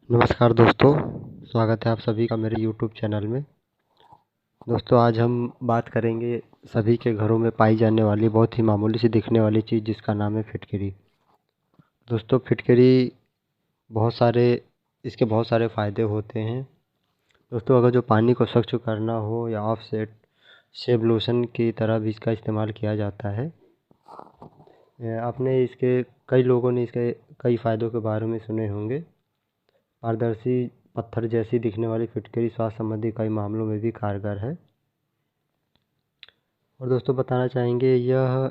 नमस्कार दोस्तों, स्वागत है आप सभी का मेरे यूट्यूब चैनल में। दोस्तों आज हम बात करेंगे सभी के घरों में पाई जाने वाली बहुत ही मामूली सी दिखने वाली चीज़ जिसका नाम है फिटकरी। दोस्तों फिटकरी इसके बहुत सारे फ़ायदे होते हैं। दोस्तों अगर जो पानी को स्वच्छ करना हो या ऑफसेट शेव लोशन की तरह भी इसका इस्तेमाल किया जाता है। आपने इसके कई लोगों ने इसके कई फ़ायदों के बारे में सुने होंगे। पारदर्शी पत्थर जैसी दिखने वाली फिटकरी स्वास्थ्य संबंधी कई मामलों में भी कारगर है। और दोस्तों बताना चाहेंगे यह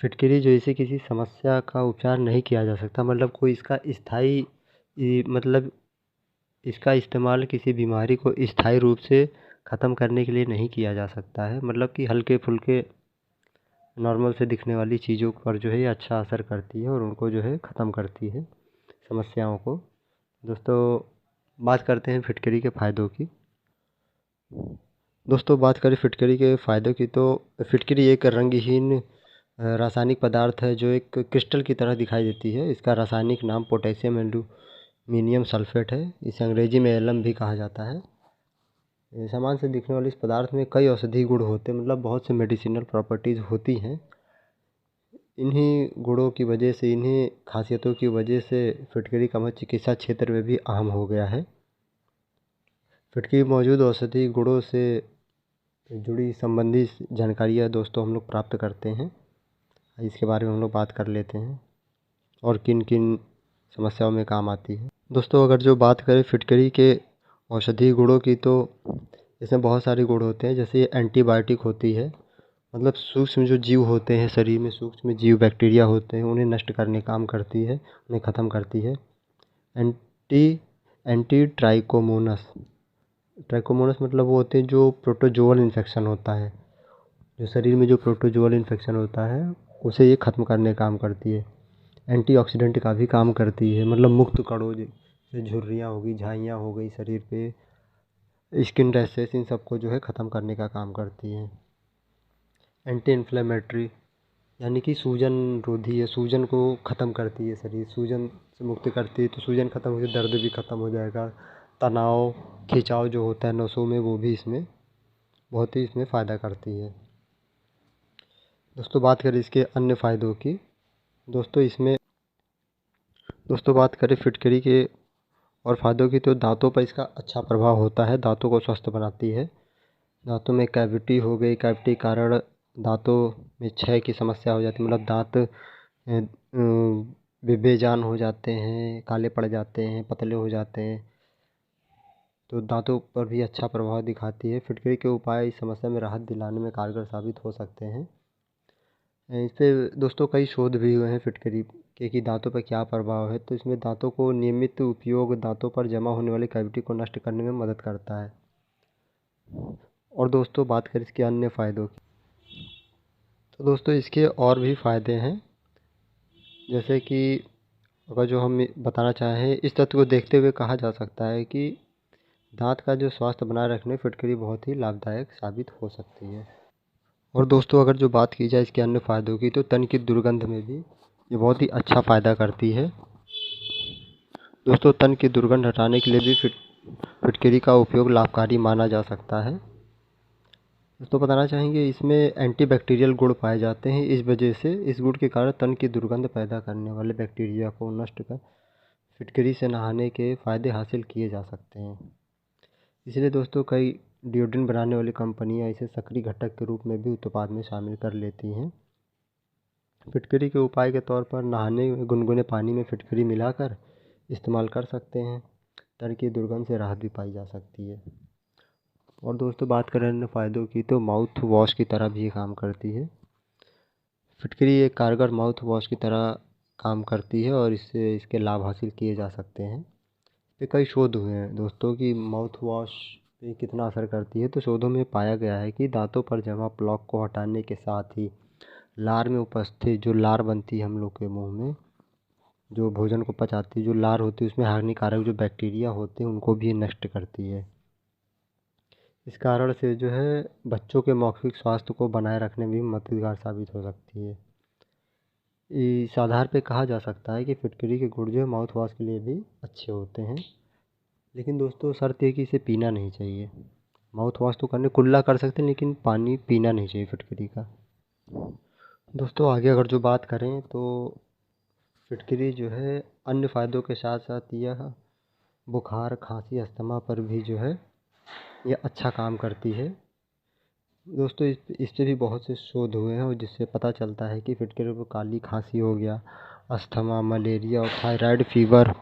फिटकरी जैसे किसी समस्या का उपचार नहीं किया जा सकता, मतलब कोई इसका मतलब इसका इस्तेमाल किसी बीमारी को स्थायी रूप से ख़त्म करने के लिए नहीं किया जा सकता है। मतलब कि हल्के फुल्के नॉर्मल से दिखने वाली चीज़ों पर जो है ये अच्छा असर करती है और उनको जो है ख़त्म करती है समस्याओं को। दोस्तों बात करते हैं फिटकरी के फ़ायदों की। दोस्तों बात करें फिटकरी के फ़ायदों की तो फिटकरी एक रंगहीन रासायनिक पदार्थ है जो एक क्रिस्टल की तरह दिखाई देती है। इसका रासायनिक नाम पोटेशियम एल्यूमिनियम सल्फेट है। इसे अंग्रेजी में एलम भी कहा जाता है। सामान से दिखने वाले इस पदार्थ में कई औषधीय गुण होते हैं, मतलब बहुत से मेडिसिनल प्रॉपर्टीज़ होती हैं। इन्हीं गुणों की वजह से, इन्हीं खासियतों की वजह से फिटकरी का महत्व चिकित्सा क्षेत्र में भी अहम हो गया है। फिटकरी में मौजूद औषधीय गुणों से जुड़ी संबंधित जानकारियाँ दोस्तों हम लोग प्राप्त करते हैं। इसके बारे में हम लोग बात कर लेते हैं और किन किन समस्याओं में काम आती है। दोस्तों अगर जो बात करें फिटकरी के औषधीय गुणों की तो इसमें बहुत सारे गुण होते हैं। जैसे ये एंटीबायोटिक होती है, मतलब सूक्ष्म जो जीव होते हैं शरीर में, सूक्ष्म जीव बैक्टीरिया होते हैं उन्हें नष्ट करने का काम करती है, उन्हें ख़त्म करती है। एंटी एंटी ट्राइकोमोनस ट्राइकोमोनस मतलब वो होते हैं जो प्रोटोजोअल इन्फेक्शन होता है, जो शरीर में जो प्रोटोजोअल इन्फेक्शन होता है उसे ये ख़त्म करने का काम करती है। एंटीऑक्सीडेंट का भी काम करती है, मतलब मुक्त कणों जैसे झुर्रियाँ हो गई, झाइयाँ हो गई शरीर पे, स्किन रैशेस, इन सबको जो है ख़त्म करने का काम करती है। एंटी इन्फ्लेमेटरी यानी कि सूजन रोधी है, सूजन को ख़त्म करती है, शरीर सूजन से मुक्त करती है। तो सूजन ख़त्म हो जाए, दर्द भी ख़त्म हो जाएगा। तनाव खिंचाव जो होता है नसों में, वो भी इसमें बहुत ही इसमें फ़ायदा करती है। दोस्तों बात करें इसके अन्य फ़ायदों की। दोस्तों बात करें फिटकरी के और फ़ायदों की तो दांतों पर इसका अच्छा प्रभाव होता है, दांतों को स्वस्थ बनाती है। दांतों में कैविटी हो गई, कैविटी के कारण दांतों में क्षय की समस्या हो जाती है, मतलब दांत बेजान हो जाते हैं, काले पड़ जाते हैं, पतले हो जाते हैं। तो दांतों पर भी अच्छा प्रभाव दिखाती है। फिटकरी के उपाय इस समस्या में राहत दिलाने में कारगर साबित हो सकते हैं। इस पे दोस्तों कई शोध भी हुए हैं फिटकरी के कि दांतों पर क्या प्रभाव है। तो इसमें दांतों को नियमित उपयोग दांतों पर जमा होने वाली कैविटी को नष्ट करने में मदद करता है। और दोस्तों बात करें इसके अन्य फ़ायदों की तो दोस्तों इसके और भी फ़ायदे हैं। जैसे कि अगर जो हम बताना चाहें, इस तथ्य को देखते हुए कहा जा सकता है कि दांत का जो स्वास्थ्य बनाए रखने फिटकरी बहुत ही लाभदायक साबित हो सकती है। और दोस्तों अगर जो बात की जाए इसके अन्य फ़ायदों की तो तन की दुर्गंध में भी ये बहुत ही अच्छा फ़ायदा करती है। दोस्तों तन की दुर्गंध हटाने के लिए भी फिटकरी का उपयोग लाभकारी माना जा सकता है। दोस्तों बताना चाहेंगे इसमें एंटीबैक्टीरियल गुण पाए जाते हैं। इस वजह से इस गुण के कारण तन की दुर्गंध पैदा करने वाले बैक्टीरिया को नष्ट कर फिटकरी से नहाने के फ़ायदे हासिल किए जा सकते हैं। इसलिए दोस्तों कई डिओड्रेंट बनाने वाली कंपनियां इसे सक्रिय घटक के रूप में भी उत्पाद में शामिल कर लेती हैं। फिटकरी के उपाय के तौर पर नहाने में गुनगुने पानी में फिटकरी मिलाकर इस्तेमाल कर सकते हैं। तन की दुर्गंध से राहत भी पाई जा सकती है। और दोस्तों बात करें अन्य फ़ायदों की तो माउथ वॉश की तरह भी ये काम करती है। फिटकरी एक कारगर माउथ वॉश की तरह काम करती है और इससे इसके लाभ हासिल किए जा सकते हैं। पे कई शोध हुए हैं दोस्तों कि माउथ वॉश पे कितना असर करती है। तो शोधों में पाया गया है कि दांतों पर जमा प्लॉक को हटाने के साथ ही लार में उपस्थित जो लार बनती है हम लोग के मुंह में, जो भोजन को पचाती है, जो लार होती है उसमें हानिकारक जो बैक्टीरिया होते हैं उनको भी नष्ट करती है। इस कारण से जो है बच्चों के मौखिक स्वास्थ्य को बनाए रखने में भी मददगार साबित हो सकती है। इस आधार पे कहा जा सकता है कि फिटकरी के गुण जो है माउथ वॉश के लिए भी अच्छे होते हैं। लेकिन दोस्तों शर्त ये कि इसे पीना नहीं चाहिए। माउथ वॉश तो करने कुल्ला कर सकते हैं, लेकिन पानी पीना नहीं चाहिए फिटकरी का। दोस्तों आगे अगर जो बात करें तो फिटकरी जो है अन्य फ़ायदों के साथ साथ यह बुखार, खांसी, अस्थमा पर भी जो है ये अच्छा काम करती है। दोस्तों इस पे भी बहुत से शोध हुए हैं और जिससे पता चलता है कि फिटकरी को काली खांसी हो गया, अस्थमा, मलेरिया और थायराइड फीवर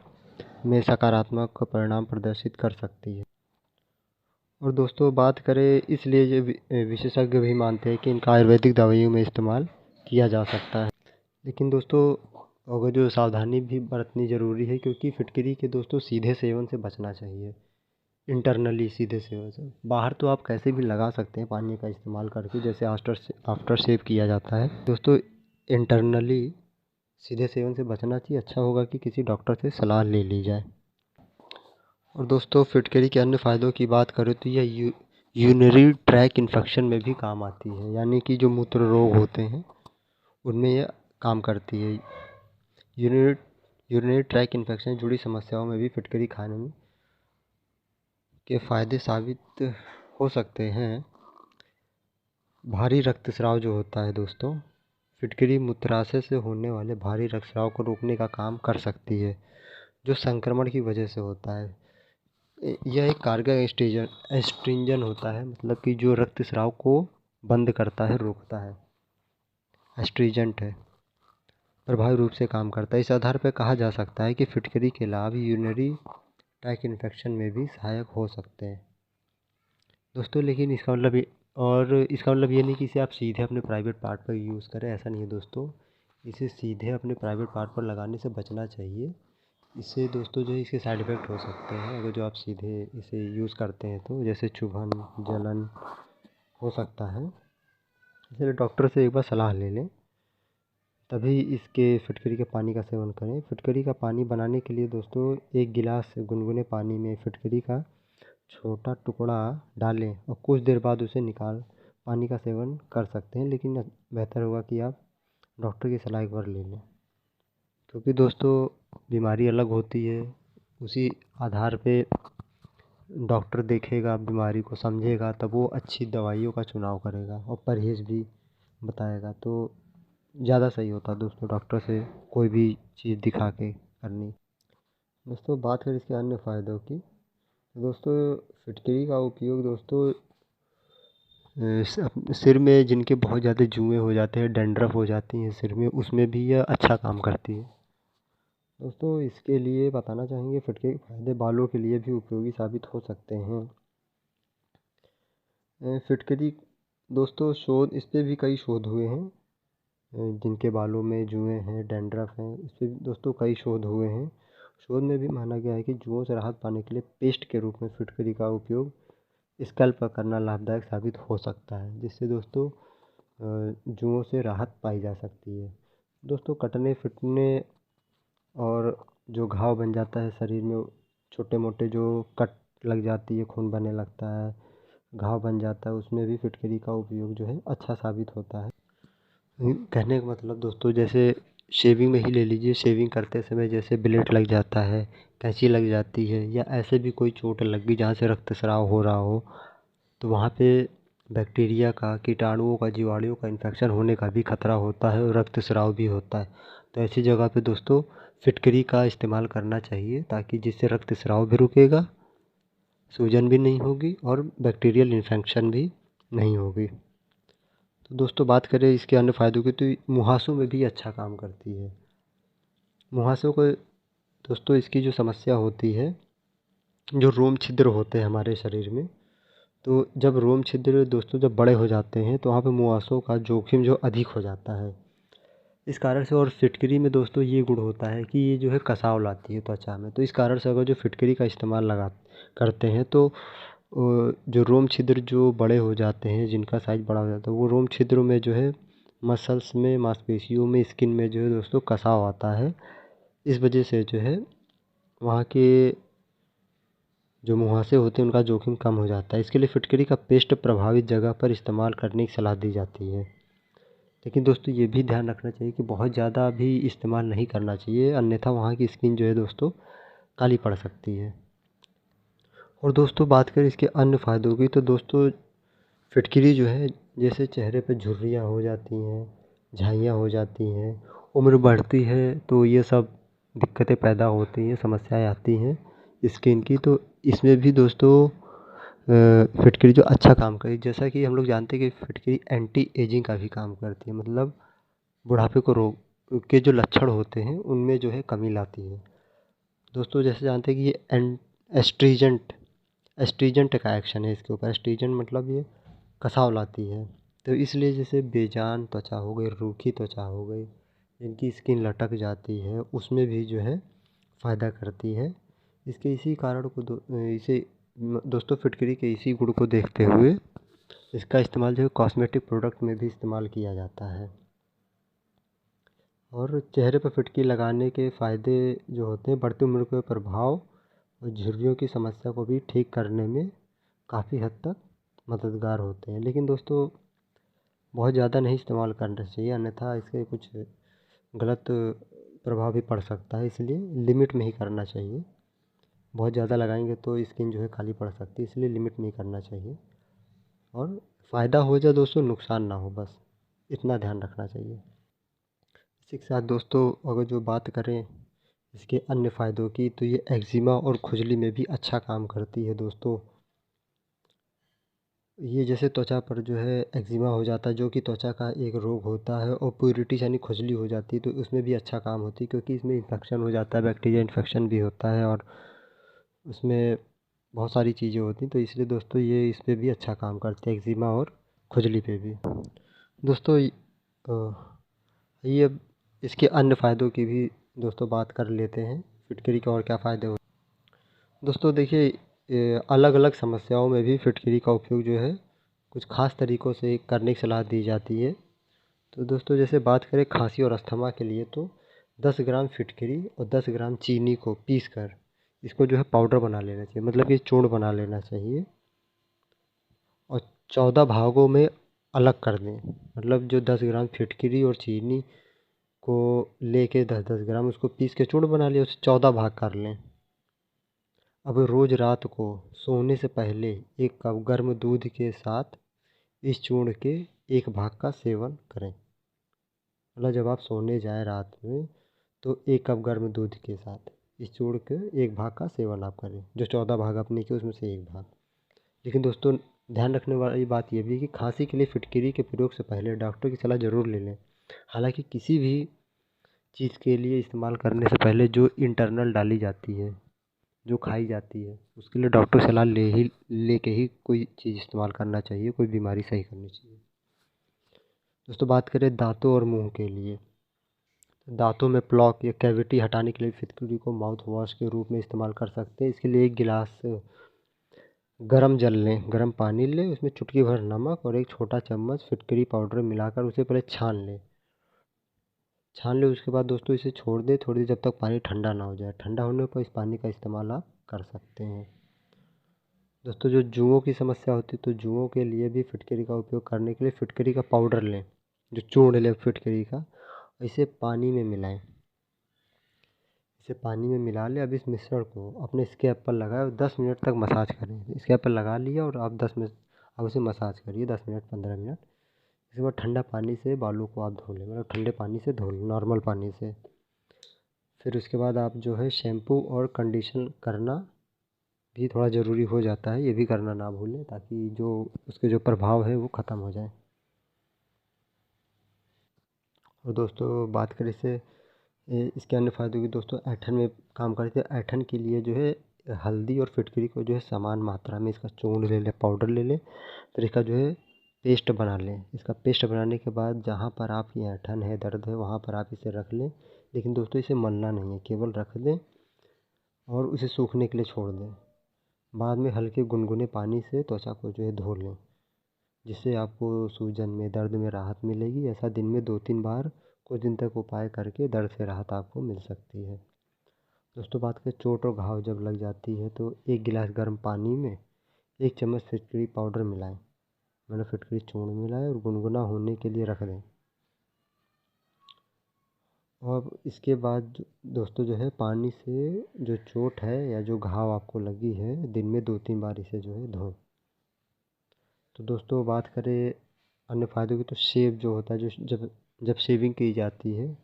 में सकारात्मक परिणाम प्रदर्शित कर सकती है। और दोस्तों बात करें, इसलिए जो विशेषज्ञ भी मानते हैं कि इनका आयुर्वेदिक दवाइयों में इस्तेमाल किया जा सकता है। लेकिन दोस्तों अगर जो सावधानी भी बरतनी ज़रूरी है, क्योंकि फिटकरी के दोस्तों सीधे सेवन से बचना चाहिए। इंटरनली सीधे सेवन से, बाहर तो आप कैसे भी लगा सकते हैं पानी का इस्तेमाल करके, जैसे आफ्टर शेव किया जाता है। दोस्तों इंटरनली सीधे सेवन से बचना चाहिए। अच्छा होगा कि किसी डॉक्टर से सलाह ले ली जाए। और दोस्तों फिटकरी के अन्य फ़ायदों की बात करें तो यह यूरिनरी ट्रैक इन्फेक्शन में भी काम आती है, यानी कि जो मूत्र रोग होते हैं उनमें यह काम करती है। यूरिनरी यूरिनरी ट्रैक इन्फेक्शन से जुड़ी समस्याओं में भी फिटकरी खाने में के फ़ायदे साबित हो सकते हैं। भारी रक्तस्राव जो होता है दोस्तों, फिटकरी मूत्राशय से होने वाले भारी रक्तस्राव को रोकने का काम कर सकती है, जो संक्रमण की वजह से होता है। यह एक कारगर एस्ट्रिंजन होता है, मतलब कि जो रक्तस्राव को बंद करता है, रोकता है। एस्ट्रिजेंट है, प्रभावी रूप से काम करता है। इस आधार पर कहा जा सकता है कि फिटकरी के लाभ यूरिनरी ट्रैक इन्फेक्शन में भी सहायक हो सकते हैं दोस्तों। लेकिन इसका मतलब ये नहीं कि इसे आप सीधे अपने प्राइवेट पार्ट पर यूज़ करें, ऐसा नहीं है दोस्तों। इसे सीधे अपने प्राइवेट पार्ट पर लगाने से बचना चाहिए। इससे दोस्तों जो है इसके साइड इफ़ेक्ट हो सकते हैं अगर जो आप सीधे इसे यूज़ करते हैं तो, जैसे चुभन, जलन हो सकता है। इसलिए डॉक्टर से एक बार सलाह ले लें, तभी इसके फिटकरी के पानी का सेवन करें। फिटकरी का पानी बनाने के लिए दोस्तों 1 गिलास गुनगुने पानी में फिटकरी का छोटा टुकड़ा डालें और कुछ देर बाद उसे निकाल पानी का सेवन कर सकते हैं। लेकिन बेहतर होगा कि आप डॉक्टर की सलाह एक बार ले लें, क्योंकि दोस्तों बीमारी अलग होती है, उसी आधार पे डॉक्टर देखेगा, बीमारी को समझेगा, तब वो अच्छी दवाइयों का चुनाव करेगा और परहेज़ भी बताएगा। तो ज़्यादा सही होता है दोस्तों डॉक्टर से कोई भी चीज़ दिखा के करनी। दोस्तों बात करें इसके अन्य फ़ायदों की, दोस्तों फिटकरी का उपयोग दोस्तों सिर में जिनके बहुत ज़्यादा जुएँ हो जाते हैं, डैंड्रफ हो जाती हैं सिर में, उसमें भी यह अच्छा काम करती है दोस्तों। इसके लिए बताना चाहेंगे फिटकरी के फ़ायदे बालों के लिए भी उपयोगी साबित हो सकते हैं। फिटकरी दोस्तों शोध इस पे भी कई शोध हुए हैं, जिनके बालों में जुएँ हैं, डैंड्रफ हैं, इस पे दोस्तों कई शोध हुए हैं। शोध में भी माना गया है कि जुओं से राहत पाने के लिए पेस्ट के रूप में फिटकरी का उपयोग स्कैल्प पर करना लाभदायक साबित हो सकता है, जिससे दोस्तों जुओं से राहत पाई जा सकती है। दोस्तों कटने फिटने और जो घाव बन जाता है शरीर में, छोटे मोटे जो कट लग जाती है, खून बहने लगता है, घाव बन जाता है, उसमें भी फिटकरी का उपयोग जो है अच्छा साबित होता है। कहने का मतलब दोस्तों जैसे शेविंग में ही ले लीजिए, शेविंग करते समय जैसे ब्लेड लग जाता है, कैंची लग जाती है, या ऐसे भी कोई चोट लग गई जहाँ से रक्तस्राव हो रहा हो, तो वहाँ पे बैक्टीरिया का, कीटाणुओं का, जीवाणुओं का इन्फेक्शन होने का भी खतरा होता है और रक्तस्राव भी होता है। तो ऐसी जगह पे दोस्तों फिटकरी का इस्तेमाल करना चाहिए, ताकि जिससे रक्तस्राव भी रुकेगा, सूजन भी नहीं होगी और बैक्टीरियल इन्फेक्शन भी नहीं होगी। तो दोस्तों बात करें इसके अन्य फ़ायदों की, तो मुहासों में भी अच्छा काम करती है। मुहासों को दोस्तों इसकी जो समस्या होती है, जो रोम छिद्र होते हैं हमारे शरीर में, तो जब रोम छिद्र दोस्तों जब बड़े हो जाते हैं तो वहाँ पे मुहासों का जोखिम जो अधिक हो जाता है। इस कारण से, और फिटकरी में दोस्तों ये गुण होता है कि ये जो है कसाव लाती है त्वचा में, तो इस कारण से अगर जो फिटकरी का इस्तेमाल करते हैं तो जो रोम छिद्र जो बड़े हो जाते हैं, जिनका साइज़ बड़ा हो जाता है, वो रोम छिद्रों में जो है मसल्स में, मांसपेशियों में, स्किन में जो है दोस्तों कसाव आता है। इस वजह से जो है वहाँ के जो मुहासे होते हैं उनका जोखिम कम हो जाता है। इसके लिए फिटकरी का पेस्ट प्रभावित जगह पर इस्तेमाल करने की सलाह दी जाती है। लेकिन दोस्तों ये भी ध्यान रखना चाहिए कि बहुत ज़्यादा भी इस्तेमाल नहीं करना चाहिए, अन्यथा वहाँ की स्किन जो है दोस्तों काली पड़ सकती है। और दोस्तों बात करें इसके अन्य फ़ायदों की, तो दोस्तों फिटकरी जो है जैसे चेहरे पे झुर्रियाँ हो जाती हैं, झाइयाँ हो जाती हैं, उम्र बढ़ती है तो ये सब दिक्कतें पैदा होती हैं, समस्याएं आती हैं स्किन की। तो इसमें भी दोस्तों फिटकरी जो अच्छा काम करे, जैसा कि हम लोग जानते हैं कि फिटकरी एंटी एजिंग का भी काम करती है, मतलब बुढ़ापे को रोग के जो लक्षण होते हैं उनमें जो है कमी लाती है। दोस्तों जैसे जानते हैं कि ये एस्ट्रीजेंट एस्ट्रीजेंट का एक्शन है इसके ऊपर। एस्ट्रीजेंट मतलब ये कसाव लाती है, तो इसलिए जैसे बेजान त्वचा हो गई, रूखी त्वचा हो गई, जिनकी स्किन लटक जाती है, उसमें भी जो है फ़ायदा करती है। इसके इसी कारण को दोस्तों फिटकरी के इसी गुण को देखते हुए इसका इस्तेमाल जो है कॉस्मेटिक प्रोडक्ट में भी इस्तेमाल किया जाता है। और चेहरे पर फिटकरी लगाने के फ़ायदे जो होते हैं, बढ़ती उम्र के प्रभाव और झुर्रियों की समस्या को भी ठीक करने में काफ़ी हद तक मददगार होते हैं। लेकिन दोस्तों बहुत ज़्यादा नहीं इस्तेमाल करना चाहिए, अन्यथा इसके कुछ गलत प्रभाव भी पड़ सकता है, इसलिए लिमिट में ही करना चाहिए। बहुत ज़्यादा लगाएंगे तो स्किन जो है काली पड़ सकती है, इसलिए लिमिट में ही करना चाहिए। और फ़ायदा हो जाए दोस्तों, नुकसान ना हो, बस इतना ध्यान रखना चाहिए। इसी के साथ दोस्तों अगर जो बात करें इसके अन्य फ़ायदों की, तो ये एक्जिमा और खुजली में भी अच्छा काम करती है दोस्तों। ये जैसे त्वचा पर जो है एक्जिमा हो जाता है, जो कि त्वचा का एक रोग होता है, और प्यूरिटीज यानी खुजली हो जाती है, तो उसमें भी अच्छा काम होती है, क्योंकि इसमें इन्फेक्शन हो जाता है, बैक्टीरिया इन्फेक्शन भी होता है और उसमें बहुत सारी चीज़ें होती हैं। तो इसलिए दोस्तों ये इस पे भी अच्छा काम करते हैं, एक्जिमा और खुजली पे भी। दोस्तों ये अब इसके अन्य फ़ायदों की भी दोस्तों बात कर लेते हैं, फिटकरी के और क्या फ़ायदे होते हैं। दोस्तों देखिए अलग अलग समस्याओं में भी फिटकरी का उपयोग जो है कुछ ख़ास तरीक़ों से करने की सलाह दी जाती है। तो दोस्तों जैसे बात करें खांसी और अस्थमा के लिए, तो 10 ग्राम फिटकरी और 10 ग्राम चीनी को पीस कर इसको जो है पाउडर बना लेना चाहिए, मतलब कि चूर्ण बना लेना चाहिए, और 14 भागों में अलग कर दें। मतलब जो 10 ग्राम फिटकरी और चीनी को लेके 10-10 ग्राम उसको पीस के चूर्ण बना लिया, उसे 14 भाग कर लें। अब रोज़ रात को सोने से पहले 1 कप गर्म दूध के साथ इस चूर्ण के 1 भाग का सेवन करें। मतलब जब आप सोने जाएं रात में, तो 1 कप गर्म दूध के साथ इस चूर्ण के 1 भाग का सेवन आप करें, जो 14 भाग अपने के उसमें से 1 भाग। लेकिन दोस्तों ध्यान रखने वाली बात यह भी है कि खांसी के लिए फिटकरी के प्रयोग से पहले डॉक्टर की सलाह ज़रूर ले लें। हालांकि किसी भी चीज़ के लिए इस्तेमाल करने से पहले जो इंटरनल डाली जाती है, जो खाई जाती है, उसके लिए डॉक्टर की सलाह ले के ही कोई चीज़ इस्तेमाल करना चाहिए, कोई बीमारी सही करनी चाहिए। दोस्तों बात करें दांतों और मुंह के लिए, तो दांतों में प्लॉक या कैविटी हटाने के लिए फिटकरी को माउथ वॉश के रूप में इस्तेमाल कर सकते हैं। इसके लिए 1 गिलास गरम जल लें, गरम पानी लें, उसमें चुटकी भर नमक और 1 छोटा चम्मच फिटकरी पाउडर मिलाकर उसे पहले छान लें। उसके बाद दोस्तों इसे छोड़ दें थोड़ी देर, जब तक पानी ठंडा ना हो जाए। ठंडा होने पर इस पानी का इस्तेमाल आप कर सकते हैं। दोस्तों जो जुओं की समस्या होती है, तो जुओं के लिए भी फिटकरी का उपयोग करने के लिए फिटकरी का पाउडर लें, जो चूर्ण लें फिटकरी का, इसे पानी में मिलाएं। इसे पानी में मिला लें। अब इस मिश्रण को अपने स्कैल्प पर लगाएं और 10 मिनट तक मसाज करें। स्कैल्प पर लगा लिया और आप 10 मिनट अब उसे मसाज करिए 10 मिनट 15 मिनट। इसके बाद ठंडा पानी से बालों को आप धो लें, मतलब ठंडे पानी से धो लें, नॉर्मल पानी से। फिर उसके बाद आप जो है शैम्पू और कंडीशन करना भी थोड़ा ज़रूरी हो जाता है, ये भी करना ना भूलें, ताकि जो उसके जो प्रभाव है वो ख़त्म हो जाए। और दोस्तों बात करें इसके अन्य फ़ायदों की, दोस्तों ऐंठन में काम करते हैं। ऐंठन के लिए जो है हल्दी और फिटकरी को जो है समान मात्रा में इसका चूर्ण ले लें, पाउडर ले लें, फिर इसका जो है पेस्ट बना लें। इसका पेस्ट बनाने के बाद जहाँ पर आपकी ऐंठन है, दर्द है, वहाँ पर आप इसे रख लें। लेकिन दोस्तों इसे मलना नहीं है, केवल रख दें और उसे सूखने के लिए छोड़ दें। बाद में हल्के गुनगुने पानी से त्वचा को जो है धो लें, जिससे आपको सूजन में, दर्द में राहत मिलेगी। ऐसा दिन में 2-3 बार कुछ दिन तक उपाय करके दर्द से राहत आपको मिल सकती है। दोस्तों बात करें चोट और घाव जब लग जाती है, तो 1 गिलास गर्म पानी में 1 चम्मच फिटकरी पाउडर मिलाएं, मतलब फिटकरी चूर्ण मिलाएं और गुनगुना होने के लिए रख दें। और इसके बाद दोस्तों जो है पानी से जो चोट है या जो घाव आपको लगी है, दिन में 2-3 बार इसे जो है धोएं। तो दोस्तों बात करें अन्य फ़ायदों की, तो शेव जो होता है, जो जब जब शेविंग की जाती है,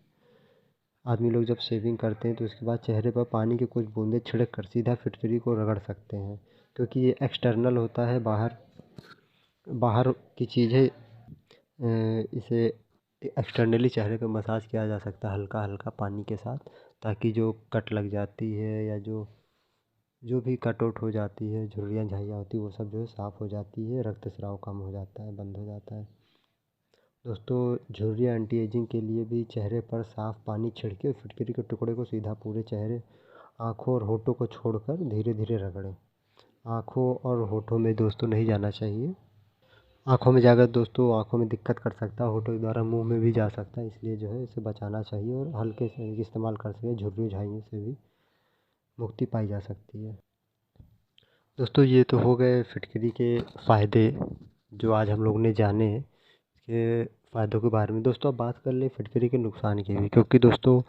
आदमी लोग जब शेविंग करते हैं तो उसके बाद चेहरे पर पानी की कुछ बूंदें छिड़क कर सीधा फिटकरी को रगड़ सकते हैं, क्योंकि ये एक्सटर्नल होता है, बाहर बाहर की चीज़ है। इसे एक्सटर्नली चेहरे पे मसाज किया जा सकता है हल्का हल्का पानी के साथ, ताकि जो कट लग जाती है या जो जो भी कट आउट हो जाती है, झुर्रियाँ झाइयाँ होती है, वो सब जो है साफ़ हो जाती है, रक्तस्राव कम हो जाता है, बंद हो जाता है। दोस्तों झुर्रियाँ एंटी एजिंग के लिए भी चेहरे पर साफ़ पानी छिड़के फिटकरी के टुकड़े को सीधा पूरे चेहरे, आँखों और होठों को छोड़कर धीरे धीरे रगड़ें। आँखों और होठों में दोस्तों नहीं जाना चाहिए। आँखों में जाकर दोस्तों आँखों में दिक्कत कर सकता है, होठों के द्वारा मुंह में भी जा सकता है, इसलिए जो है इसे बचाना चाहिए और हल्के से इस्तेमाल कर सके, झुर्री झाइयों से भी मुक्ति पाई जा सकती है। दोस्तों ये तो हो गए फिटकरी के फ़ायदे जो आज हम लोग ने जाने के फ़ायदों के बारे में। दोस्तों अब बात कर लें फिटकरी के नुकसान की भी, क्योंकि दोस्तों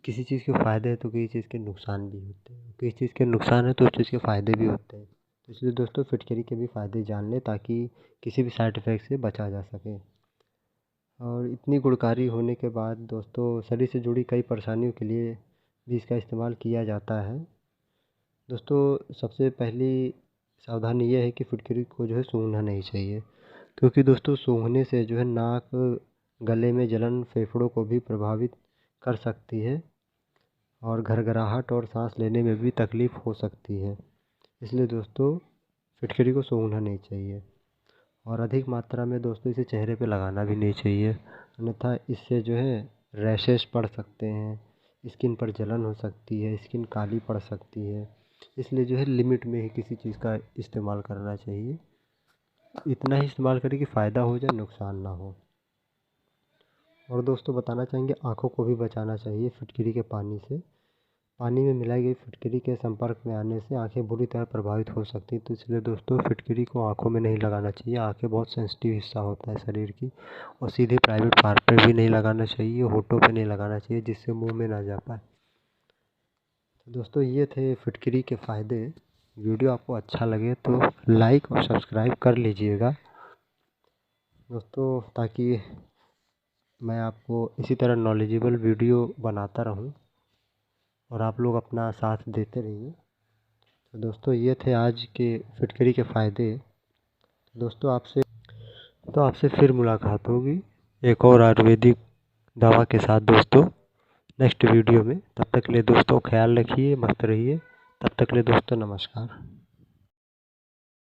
किसी चीज़ के फ़ायदे हैं तो किसी चीज़ के नुकसान भी होते हैं, किसी चीज़ के नुकसान है तो उस चीज़ के फ़ायदे भी होते हैं। तो इसलिए दोस्तों फिटकरी के भी फ़ायदे जान लें, ताकि किसी भी साइड इफ़ेक्ट से बचा जा सके। और इतनी गुणकारी होने के बाद दोस्तों शरीर से जुड़ी कई परेशानियों के लिए भी इसका इस्तेमाल किया जाता है। दोस्तों सबसे पहली सावधानी ये है कि फिटकरी को जो है सूंघना नहीं चाहिए, क्योंकि दोस्तों सूंघने से जो है नाक, गले में जलन, फेफड़ों को भी प्रभावित कर सकती है और घरघराहट और सांस लेने में भी तकलीफ़ हो सकती है। इसलिए दोस्तों फिटकरी को सूंघना नहीं चाहिए और अधिक मात्रा में दोस्तों इसे चेहरे पे लगाना भी नहीं चाहिए, अन्यथा इससे जो है रैशेस पड़ सकते हैं, स्किन पर जलन हो सकती है, स्किन काली पड़ सकती है। इसलिए जो है लिमिट में ही किसी चीज़ का इस्तेमाल करना चाहिए। इतना ही इस्तेमाल करें कि फ़ायदा हो जाए, नुकसान ना हो। और दोस्तों बताना चाहेंगे आँखों को भी बचाना चाहिए फिटकरी के पानी से। पानी में मिलाई गई फिटकरी के संपर्क में आने से आंखें बुरी तरह प्रभावित हो सकती हैं, तो इसलिए दोस्तों फिटकरी को आंखों में नहीं लगाना चाहिए। आंखें बहुत सेंसिटिव हिस्सा होता है शरीर की, और सीधे प्राइवेट पार्ट पे भी नहीं लगाना चाहिए, होठों पे नहीं लगाना चाहिए जिससे मुंह में ना जा पाए। तो दोस्तों ये थे फिटकरी के फ़ायदे। वीडियो आपको अच्छा लगे तो लाइक और सब्सक्राइब कर लीजिएगा दोस्तों, ताकि मैं आपको इसी तरह नॉलेजेबल वीडियो बनाता रहूं और आप लोग अपना साथ देते रहिए। तो दोस्तों ये थे आज के फिटकरी के फ़ायदे। आपसे फिर मुलाकात होगी एक और आयुर्वेदिक दवा के साथ दोस्तों, नेक्स्ट वीडियो में। तब तक के लिए दोस्तों ख्याल रखिए, मस्त रहिए। तब तक के लिए दोस्तों नमस्कार।